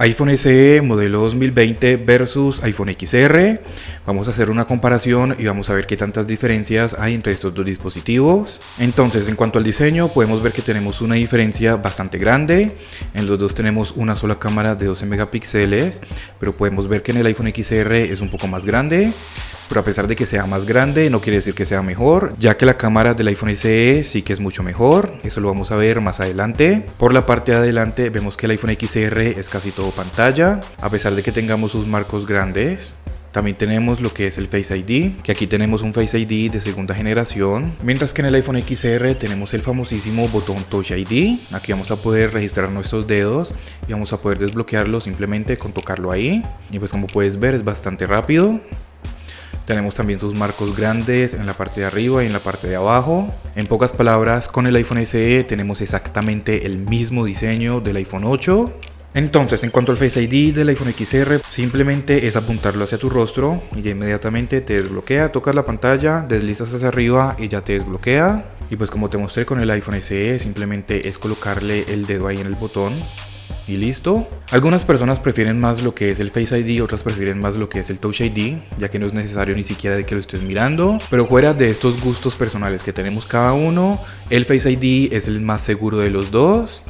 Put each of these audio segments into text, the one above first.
iPhone SE modelo 2020 versus iPhone XR. Vamos a hacer una comparación y vamos a ver qué tantas diferencias hay entre estos dos dispositivos. Entonces, en cuanto al diseño, podemos ver que tenemos una diferencia bastante grande. En los dos tenemos una sola cámara de 12 megapíxeles, pero podemos ver que en el iPhone XR es un poco más grande. Pero a pesar de que sea más grande, no quiere decir que sea mejor, ya que la cámara del iPhone SE sí que es mucho mejor. Eso lo vamos a ver más adelante. Por la parte de adelante vemos que el iPhone XR es casi todo pantalla, a pesar de que tengamos sus marcos grandes. También tenemos lo que es el Face ID, que aquí tenemos un Face ID de segunda generación, mientras que en el iPhone XR tenemos el famosísimo botón Touch ID. Aquí vamos a poder registrar nuestros dedos y vamos a poder desbloquearlo simplemente con tocarlo ahí. Y pues como puedes ver es bastante rápido. Tenemos también sus marcos grandes en la parte de arriba y en la parte de abajo. En pocas palabras, con el iPhone SE tenemos exactamente el mismo diseño del iPhone 8. Entonces, en cuanto al Face ID del iPhone XR, simplemente es apuntarlo hacia tu rostro y ya inmediatamente te desbloquea. Tocas la pantalla, deslizas hacia arriba y ya te desbloquea. Y pues como te mostré con el iPhone SE, simplemente es colocarle el dedo ahí en el botón y listo. Algunas personas prefieren más lo que es el Face ID, otras prefieren más lo que es el Touch ID, ya que no es necesario ni siquiera de que lo estés mirando. Pero fuera de estos gustos personales que tenemos cada uno, el Face ID es el más seguro de los dos.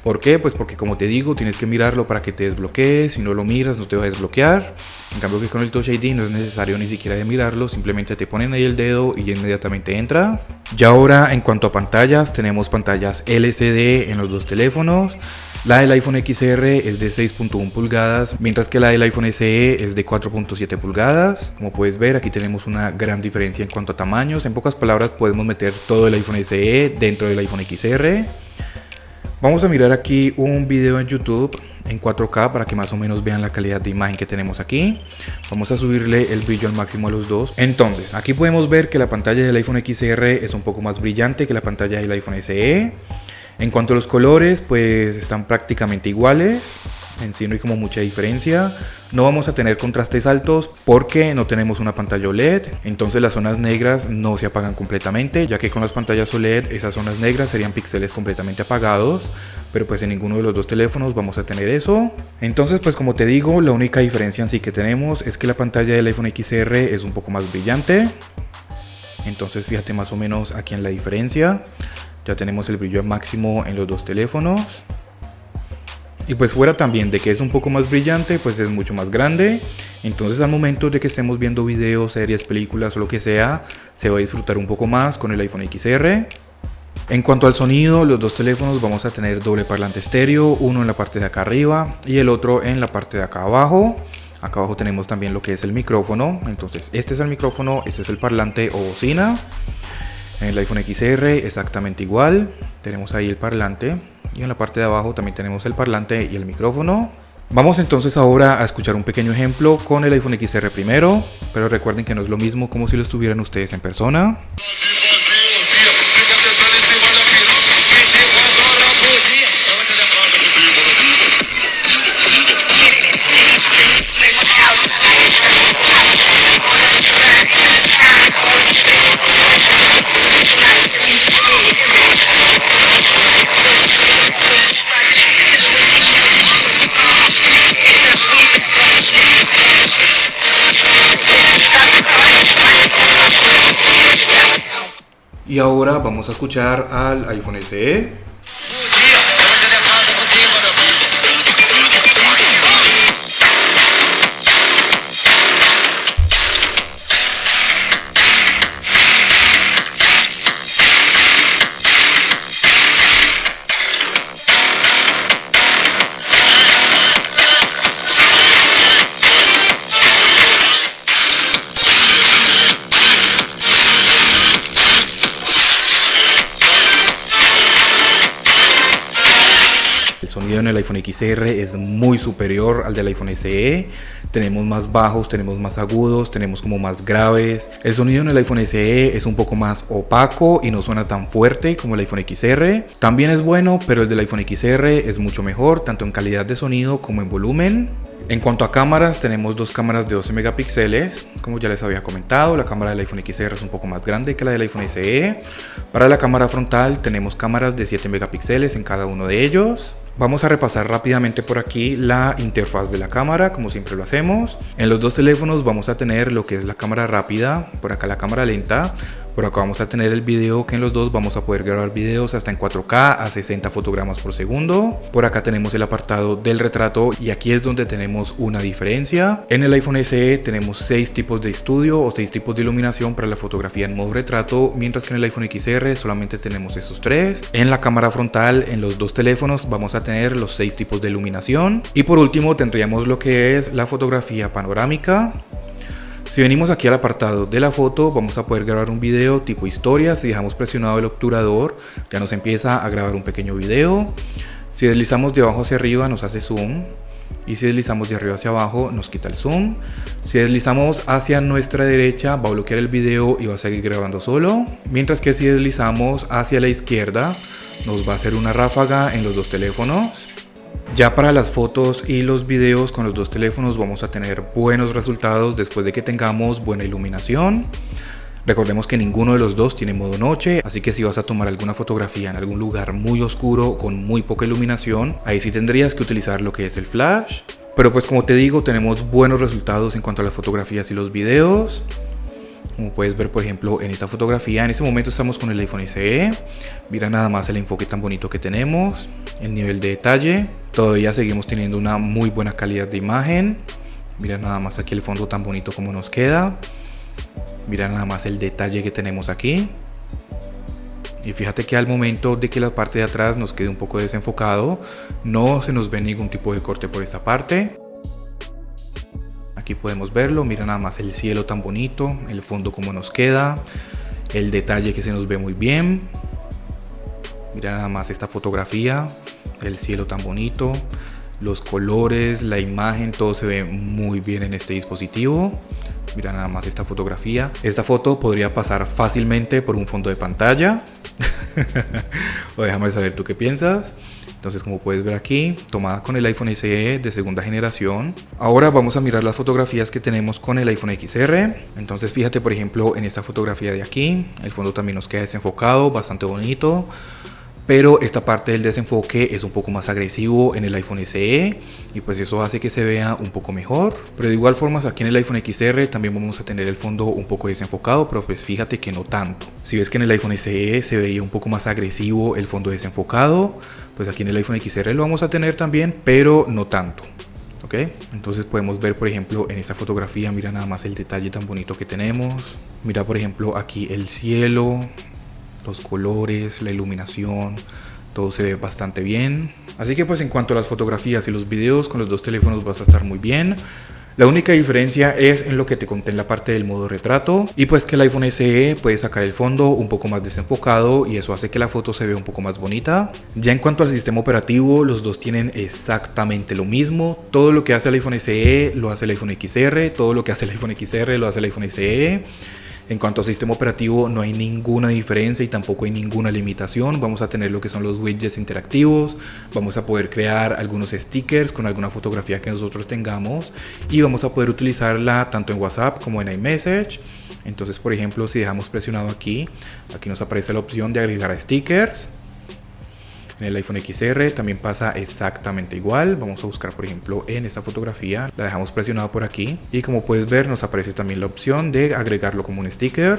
¿Por qué? Pues porque, como te digo, tienes que mirarlo para que te desbloquee. Si no lo miras no te va a desbloquear. En cambio que con el Touch ID no es necesario ni siquiera de mirarlo, simplemente te ponen ahí el dedo y ya inmediatamente entra. Ya ahora, en cuanto a pantallas, tenemos pantallas LCD en los dos teléfonos. La del iPhone XR es de 6.1 pulgadas, mientras que la del iPhone SE es de 4.7 pulgadas. Como puedes ver, aquí tenemos una gran diferencia en cuanto a tamaños. En pocas palabras, podemos meter todo el iPhone SE dentro del iPhone XR. Vamos a mirar aquí un video en YouTube en 4K para que más o menos vean la calidad de imagen que tenemos aquí. Vamos a subirle el brillo al máximo a los dos. Entonces, aquí podemos ver que la pantalla del iPhone XR es un poco más brillante que la pantalla del iPhone SE. En cuanto a los colores, pues están prácticamente iguales. En sí no hay como mucha diferencia. No vamos a tener contrastes altos porque no tenemos una pantalla OLED. Entonces las zonas negras no se apagan completamente, ya que con las pantallas OLED esas zonas negras serían píxeles completamente apagados. Pero pues en ninguno de los dos teléfonos vamos a tener eso. Entonces pues como te digo, la única diferencia en sí que tenemos es que la pantalla del iPhone XR es un poco más brillante. Entonces fíjate más o menos aquí en la diferencia. Ya tenemos el brillo máximo en los dos teléfonos. Y pues fuera también de que es un poco más brillante, pues es mucho más grande. Entonces al momento de que estemos viendo videos, series, películas o lo que sea, se va a disfrutar un poco más con el iPhone XR. En cuanto al sonido, los dos teléfonos vamos a tener doble parlante estéreo, uno en la parte de acá arriba y el otro en la parte de acá abajo. Acá abajo tenemos también lo que es el micrófono. Entonces este es el micrófono, este es el parlante o bocina. En el iPhone XR exactamente igual, tenemos ahí el parlante y en la parte de abajo también tenemos el parlante y el micrófono. Vamos entonces ahora a escuchar un pequeño ejemplo con el iPhone XR primero, pero recuerden que no es lo mismo como si lo estuvieran ustedes en persona. Y ahora vamos a escuchar al iPhone SE. El sonido en el iPhone XR es muy superior al del iPhone SE. Tenemos más bajos, tenemos más agudos, tenemos como más graves. El sonido en el iPhone SE es un poco más opaco y no suena tan fuerte como el iPhone XR. También es bueno, pero el del iPhone XR es mucho mejor, tanto en calidad de sonido como en volumen. En cuanto a cámaras, tenemos dos cámaras de 12 megapíxeles. Como ya les había comentado, la cámara del iPhone XR es un poco más grande que la del iPhone SE. Para la cámara frontal tenemos cámaras de 7 megapíxeles en cada uno de ellos. Vamos a repasar rápidamente por aquí la interfaz de la cámara, como siempre lo hacemos. En los dos teléfonos vamos a tener lo que es la cámara rápida, por acá la cámara lenta. Por acá vamos a tener el video, que en los dos vamos a poder grabar videos hasta en 4K a 60 fotogramas por segundo. Por acá tenemos el apartado del retrato y aquí es donde tenemos una diferencia. En el iPhone SE tenemos 6 tipos de estudio o 6 tipos de iluminación para la fotografía en modo retrato, mientras que en el iPhone XR solamente tenemos esos 3. En la cámara frontal en los dos teléfonos vamos a tener los 6 tipos de iluminación. Y por último tendríamos lo que es la fotografía panorámica. Si venimos aquí al apartado de la foto, vamos a poder grabar un video tipo historia. Si dejamos presionado el obturador, ya nos empieza a grabar un pequeño video. Si deslizamos de abajo hacia arriba, nos hace zoom. Y si deslizamos de arriba hacia abajo, nos quita el zoom. Si deslizamos hacia nuestra derecha, va a bloquear el video y va a seguir grabando solo. Mientras que si deslizamos hacia la izquierda, nos va a hacer una ráfaga en los dos teléfonos. Ya para las fotos y los videos con los dos teléfonos vamos a tener buenos resultados después de que tengamos buena iluminación. Recordemos que ninguno de los dos tiene modo noche, así que si vas a tomar alguna fotografía en algún lugar muy oscuro con muy poca iluminación, ahí sí tendrías que utilizar lo que es el flash. Pero pues como te digo, tenemos buenos resultados en cuanto a las fotografías y los videos. Como puedes ver, por ejemplo, en esta fotografía, en este momento estamos con el iPhone SE. Mira nada más el enfoque tan bonito que tenemos, el nivel de detalle. Todavía seguimos teniendo una muy buena calidad de imagen. Mira nada más aquí el fondo tan bonito como nos queda. Mira nada más el detalle que tenemos aquí. Y fíjate que al momento de que la parte de atrás nos quede un poco desenfocado, no se nos ve ningún tipo de corte por esta parte. Aquí podemos verlo, mira nada más el cielo tan bonito, el fondo como nos queda, el detalle que se nos ve muy bien. Mira nada más esta fotografía, el cielo tan bonito, los colores, la imagen, todo se ve muy bien en este dispositivo. Mira nada más esta fotografía. Esta foto podría pasar fácilmente por un fondo de pantalla. O déjame saber tú qué piensas. Entonces, como puedes ver aquí, tomada con el iPhone SE de segunda generación. Ahora vamos a mirar las fotografías que tenemos con el iPhone XR. Entonces fíjate por ejemplo en esta fotografía de aquí. El fondo también nos queda desenfocado, bastante bonito. Pero esta parte del desenfoque es un poco más agresivo en el iPhone SE y pues eso hace que se vea un poco mejor. Pero de igual forma aquí en el iPhone XR también vamos a tener el fondo un poco desenfocado, pero pues fíjate que no tanto. Si ves que en el iPhone SE se veía un poco más agresivo el fondo desenfocado, pues aquí en el iPhone XR lo vamos a tener también, pero no tanto. ¿Ok? Entonces podemos ver por ejemplo en esta fotografía, mira nada más el detalle tan bonito que tenemos. Mira por ejemplo aquí el cielo, los colores, la iluminación, todo se ve bastante bien. Así que pues en cuanto a las fotografías y los videos con los dos teléfonos vas a estar muy bien. La única diferencia es en lo que te conté en la parte del modo retrato y pues que el iPhone SE puede sacar el fondo un poco más desenfocado y eso hace que la foto se vea un poco más bonita. Ya en cuanto al sistema operativo, los dos tienen exactamente lo mismo. Todo lo que hace el iPhone SE lo hace el iPhone XR, todo lo que hace el iPhone XR lo hace el iPhone SE. En cuanto al sistema operativo no hay ninguna diferencia y tampoco hay ninguna limitación. Vamos a tener lo que son los widgets interactivos, vamos a poder crear algunos stickers con alguna fotografía que nosotros tengamos y vamos a poder utilizarla tanto en WhatsApp como en iMessage. Entonces por ejemplo si dejamos presionado aquí nos aparece la opción de agregar a stickers. En el iPhone XR también pasa exactamente igual. Vamos a buscar por ejemplo en esta fotografía, la dejamos presionada por aquí y como puedes ver nos aparece también la opción de agregarlo como un sticker.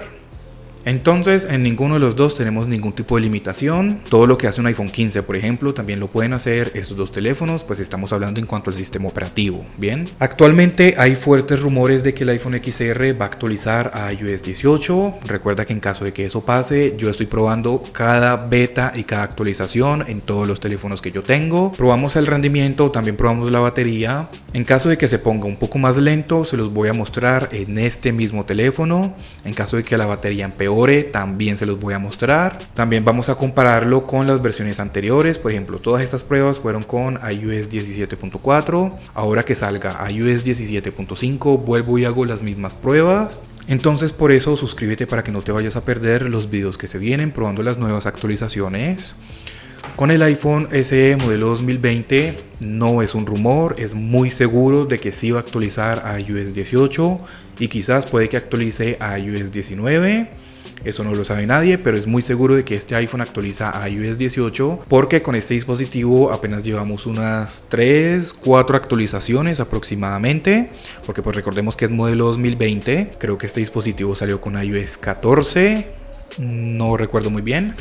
Entonces en ninguno de los dos tenemos ningún tipo de limitación. Todo lo que hace un iPhone 15 por ejemplo también lo pueden hacer estos dos teléfonos, pues estamos hablando en cuanto al sistema operativo. Bien, actualmente hay fuertes rumores de que el iPhone XR va a actualizar a iOS 18. Recuerda que en caso de que eso pase, yo estoy probando cada beta y cada actualización en todos los teléfonos que yo tengo. Probamos el rendimiento, también probamos la batería. En caso de que se ponga un poco más lento, se los voy a mostrar en este mismo teléfono. En caso de que la batería empeore, también se los voy a mostrar. También vamos a compararlo con las versiones anteriores. Por ejemplo, todas estas pruebas fueron con iOS 17.4. Ahora que salga iOS 17.5 vuelvo y hago las mismas pruebas. Entonces por eso suscríbete para que no te vayas a perder los videos que se vienen probando las nuevas actualizaciones. Con el iPhone SE modelo 2020 no es un rumor, es muy seguro de que sí va a actualizar a iOS 18 y quizás puede que actualice a iOS 19. Eso no lo sabe nadie, pero es muy seguro de que este iPhone actualiza a iOS 18 porque con este dispositivo apenas llevamos unas 3, 4 actualizaciones aproximadamente, porque pues recordemos que es modelo 2020, creo que este dispositivo salió con iOS 14, no recuerdo muy bien.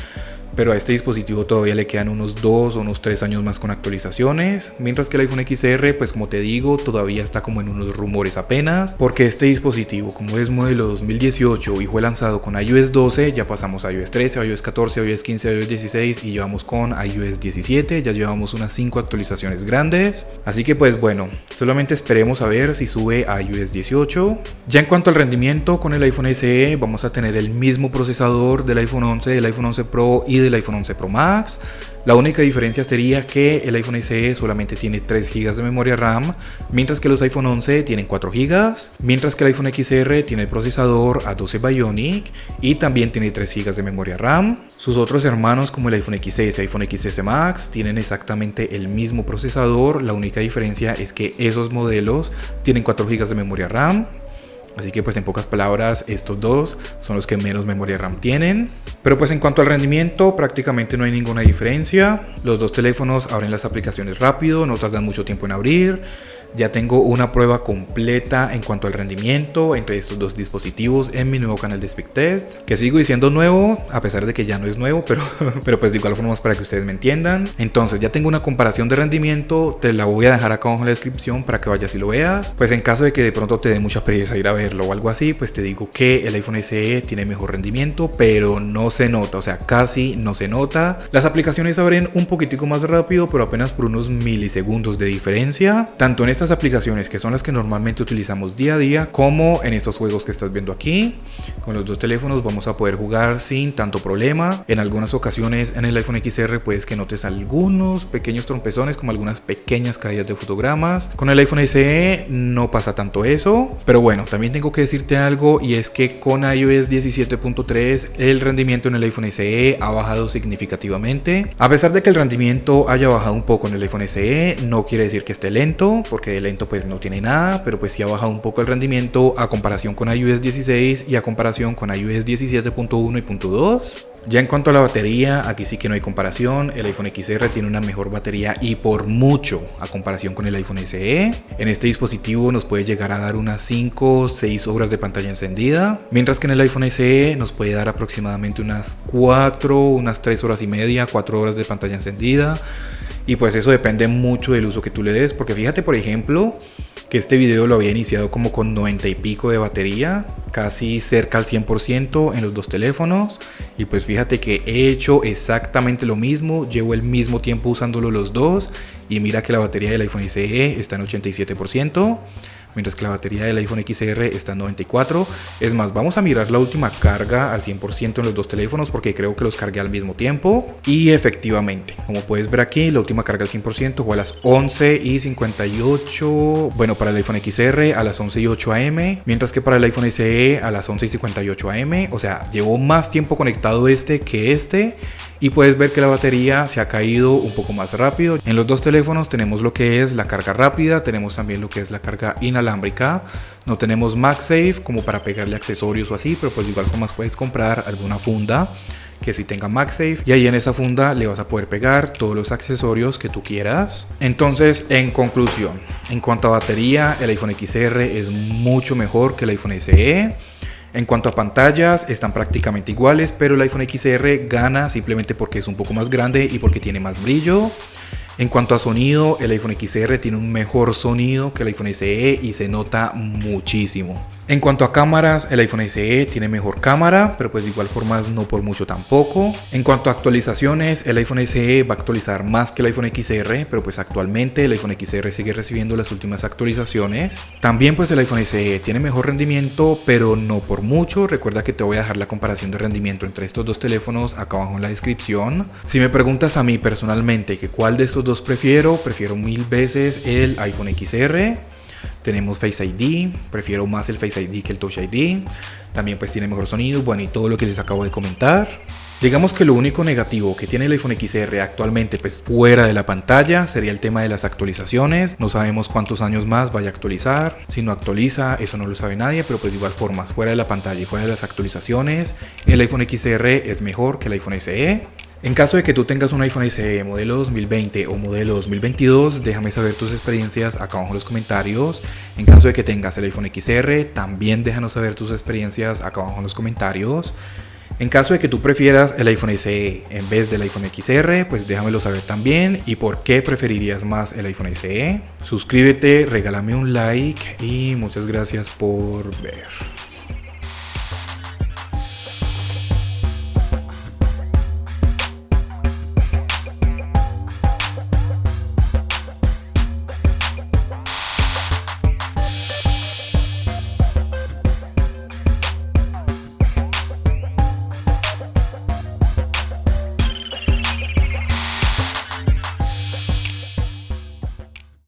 Pero a este dispositivo todavía le quedan unos 2 o unos 3 años más con actualizaciones, mientras que el iPhone XR, pues como te digo, todavía está como en unos rumores apenas, porque este dispositivo, como es modelo 2018 y fue lanzado con iOS 12, ya pasamos a iOS 13, iOS 14, iOS 15, iOS 16 y llevamos con iOS 17, ya llevamos unas 5 actualizaciones grandes, así que pues bueno, solamente esperemos a ver si sube a iOS 18. Ya en cuanto al rendimiento, con el iPhone SE vamos a tener el mismo procesador del iPhone 11, del iPhone 11 Pro y del iPhone 11 Pro Max. La única diferencia sería que el iPhone SE solamente tiene 3 GB de memoria RAM, mientras que los iPhone 11 tienen 4 GB, mientras que el iPhone XR tiene el procesador A12 Bionic y también tiene 3 GB de memoria RAM. Sus otros hermanos como el iPhone XS y iPhone XS Max tienen exactamente el mismo procesador, la única diferencia es que esos modelos tienen 4 GB de memoria RAM. Así que pues en pocas palabras estos dos son los que menos memoria RAM tienen. Pero pues en cuanto al rendimiento prácticamente no hay ninguna diferencia. Los dos teléfonos abren las aplicaciones rápido, no tardan mucho tiempo en abrir. Ya tengo una prueba completa en cuanto al rendimiento entre estos dos dispositivos en mi nuevo canal de SpeakTest, que sigo diciendo nuevo a pesar de que ya no es nuevo, pero pues de igual forma es para que ustedes me entiendan. Entonces ya tengo una comparación de rendimiento, te la voy a dejar acá abajo en la descripción para que vayas y lo veas. Pues en caso de que de pronto te dé mucha pereza ir a verlo o algo así, pues te digo que el iPhone SE tiene mejor rendimiento, pero no se nota, o sea casi no se nota. Las aplicaciones abren un poquitico más rápido, pero apenas por unos milisegundos de diferencia, tanto en estas aplicaciones que son las que normalmente utilizamos día a día como en estos juegos que estás viendo aquí. Con los dos teléfonos vamos a poder jugar sin tanto problema. En algunas ocasiones en el iPhone XR puedes que notes algunos pequeños trompezones, como algunas pequeñas caídas de fotogramas. Con el iPhone SE no pasa tanto eso, pero bueno, también tengo que decirte algo, y es que con iOS 17.3 el rendimiento en el iPhone SE ha bajado significativamente. A pesar de que el rendimiento haya bajado un poco en el iPhone SE, no quiere decir que esté lento, porque de lento pues no tiene nada, pero pues sí ha bajado un poco el rendimiento a comparación con iOS 16 y a comparación con iOS 17.1 y .2. Ya en cuanto a la batería, aquí sí que no hay comparación. El iPhone XR tiene una mejor batería y por mucho a comparación con el iPhone SE. En este dispositivo nos puede llegar a dar unas 5 o 6 horas de pantalla encendida, mientras que en el iPhone SE nos puede dar aproximadamente unas 3 horas y media, 4 horas de pantalla encendida. Y pues eso depende mucho del uso que tú le des, porque fíjate por ejemplo que este video lo había iniciado como con 90 y pico de batería, casi cerca al 100% en los dos teléfonos, y pues fíjate que he hecho exactamente lo mismo, llevo el mismo tiempo usándolo los dos, y mira que la batería del iPhone SE está en 87%, mientras que la batería del iPhone XR está en 94%. Es más, vamos a mirar la última carga al 100% en los dos teléfonos, porque creo que los cargué al mismo tiempo. Y efectivamente, como puedes ver aquí, la última carga al 100% fue a las 11:58. Bueno, para el iPhone XR a las 11:08 am, mientras que para el iPhone SE a las 11:58 am. O sea, llevo más tiempo conectado este que este. Y puedes ver que la batería se ha caído un poco más rápido. En los dos teléfonos tenemos lo que es la carga rápida, tenemos también lo que es la carga inalámbrica. No tenemos MagSafe como para pegarle accesorios o así, pero pues de igual forma puedes comprar alguna funda que sí tenga MagSafe, y ahí en esa funda le vas a poder pegar todos los accesorios que tú quieras. Entonces, en conclusión, en cuanto a batería, el iPhone XR es mucho mejor que el iPhone SE. En cuanto a pantallas, están prácticamente iguales, pero el iPhone XR gana simplemente porque es un poco más grande y porque tiene más brillo. En cuanto a sonido, el iPhone XR tiene un mejor sonido que el iPhone SE y se nota muchísimo. En cuanto a cámaras, el iPhone SE tiene mejor cámara, pero pues de igual forma no por mucho tampoco. En cuanto a actualizaciones, el iPhone SE va a actualizar más que el iPhone XR, pero pues actualmente el iPhone XR sigue recibiendo las últimas actualizaciones. También pues el iPhone SE tiene mejor rendimiento, pero no por mucho. Recuerda que te voy a dejar la comparación de rendimiento entre estos dos teléfonos acá abajo en la descripción. Si me preguntas a mí personalmente que cuál de estos dos prefiero 1000 veces el iPhone XR. Tenemos Face ID, prefiero más el Face ID que el Touch ID. También pues tiene mejor sonido, bueno, y todo lo que les acabo de comentar. Digamos que lo único negativo que tiene el iPhone XR actualmente, pues fuera de la pantalla, sería el tema de las actualizaciones. No sabemos cuántos años más vaya a actualizar. Si no actualiza, eso no lo sabe nadie, pero pues de igual forma, fuera de la pantalla y fuera de las actualizaciones, el iPhone XR es mejor que el iPhone SE. En caso de que tú tengas un iPhone SE modelo 2020 o modelo 2022, déjame saber tus experiencias acá abajo en los comentarios. En caso de que tengas el iPhone XR, también déjanos saber tus experiencias acá abajo en los comentarios. En caso de que tú prefieras el iPhone SE en vez del iPhone XR, pues déjamelo saber también. ¿Y por qué preferirías más el iPhone SE? Suscríbete, regálame un like y muchas gracias por ver.